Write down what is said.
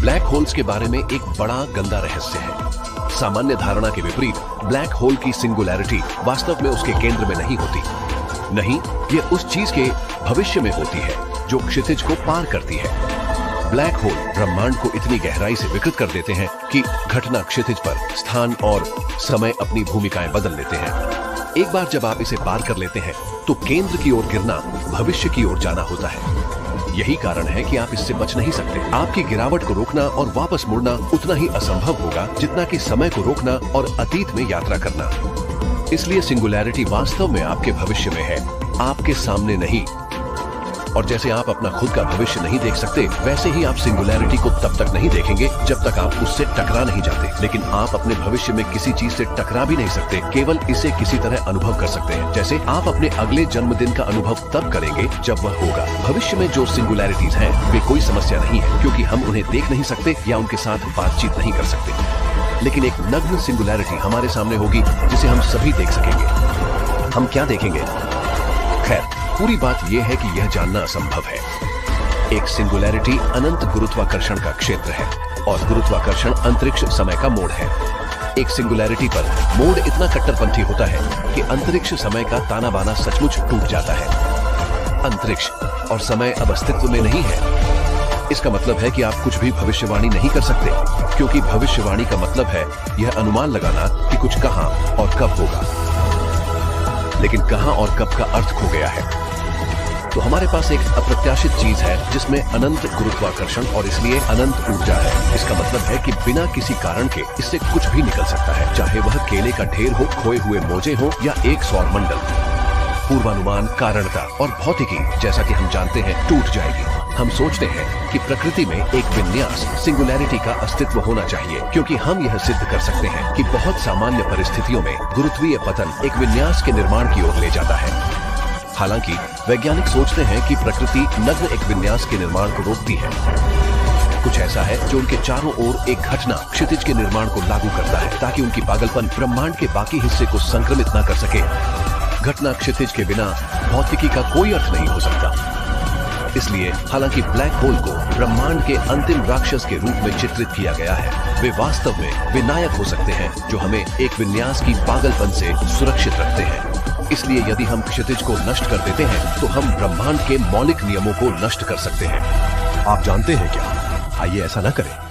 Black holes के बारे में एक बड़ा गंदा रहस्य है। सामान्य धारणा के विपरीत ब्लैक होल की सिंगुलैरिटी वास्तव में उसके केंद्र में नहीं होती। नहीं, ये उस चीज के भविष्य में होती है जो क्षितिज को पार करती है। ब्लैक होल ब्रह्मांड को इतनी गहराई से विकृत कर देते हैं कि घटना क्षितिज पर स्थान और समय अपनी भूमिकाएं बदल लेते हैं। एक बार जब आप इसे पार कर लेते हैं तो केंद्र की ओर गिरना भविष्य की ओर जाना होता है। यही कारण है कि आप इससे बच नहीं सकते। आपकी गिरावट को रोकना और वापस मुड़ना उतना ही असंभव होगा जितना कि समय को रोकना और अतीत में यात्रा करना। इसलिए सिंगुलैरिटी वास्तव में आपके भविष्य में है, आपके सामने नहीं। और जैसे आप अपना खुद का भविष्य नहीं देख सकते, वैसे ही आप सिंगुलैरिटी को तब तक नहीं देखेंगे जब तक आप उससे टकरा नहीं जाते। लेकिन आप अपने भविष्य में किसी चीज से टकरा भी नहीं सकते, केवल इसे किसी तरह अनुभव कर सकते हैं। जैसे आप अपने अगले जन्मदिन का अनुभव तब करेंगे जब वह होगा। भविष्य में जो सिंगुलैरिटीज हैं, वे कोई समस्या नहीं है, क्योंकि हम उन्हें देख नहीं सकते या उनके साथ बातचीत नहीं कर सकते। लेकिन एक नग्न सिंगुलैरिटी हमारे सामने होगी जिसे हम सभी देख सकेंगे। हम क्या देखेंगे? खैर, पूरी बात यह है कि यह जानना असंभव है। एक सिंगुलैरिटी अनंत गुरुत्वाकर्षण का क्षेत्र है और गुरुत्वाकर्षण अंतरिक्ष समय का मोड़ है। एक सिंगुलैरिटी पर मोड़ इतना कट्टरपंथी होता है कि अंतरिक्ष समय का ताना बाना सचमुच टूट जाता है। अंतरिक्ष और समय अब अस्तित्व में नहीं है। इसका मतलब है कि आप कुछ भी भविष्यवाणी नहीं कर सकते, क्योंकि भविष्यवाणी का मतलब है यह अनुमान लगाना कि कुछ कहां और कब होगा। लेकिन कहां और कब का अर्थ खो गया है। तो हमारे पास एक अप्रत्याशित चीज है जिसमें अनंत गुरुत्वाकर्षण और इसलिए अनंत ऊर्जा है। इसका मतलब है कि बिना किसी कारण के इससे कुछ भी निकल सकता है, चाहे वह केले का ढेर हो, खोए हुए मोजे हो या एक सौरमंडल। पूर्वानुमान, कारणता और भौतिकी, जैसा कि हम जानते हैं, टूट जाएगी। हम सोचते हैं कि प्रकृति में एक विन्यास, सिंगुलैरिटी का अस्तित्व होना चाहिए, क्योंकि हम यह सिद्ध कर सकते हैं कि बहुत सामान्य परिस्थितियों में गुरुत्वीय पतन एक विन्यास के निर्माण की ओर ले जाता है। हालांकि वैज्ञानिक सोचते हैं कि प्रकृति नग्न एक विन्यास के निर्माण को रोकती है। कुछ ऐसा है जो उनके चारों ओर एक घटना क्षितिज के निर्माण को लागू करता है, ताकि उनकी पागलपन ब्रह्मांड के बाकी हिस्से को संक्रमित न कर सके। घटना क्षितिज के बिना भौतिकी का कोई अर्थ नहीं हो सकता। इसलिए हालांकि ब्लैक होल को ब्रह्मांड के अंतिम राक्षस के रूप में चित्रित किया गया है, वे वास्तव में विनायक हो सकते हैं जो हमें एक विन्यास की पागलपन से सुरक्षित रखते हैं। इसलिए यदि हम क्षितिज को नष्ट कर देते हैं तो हम ब्रह्मांड के मौलिक नियमों को नष्ट कर सकते हैं। आप जानते हैं क्या? आइए ऐसा न करें।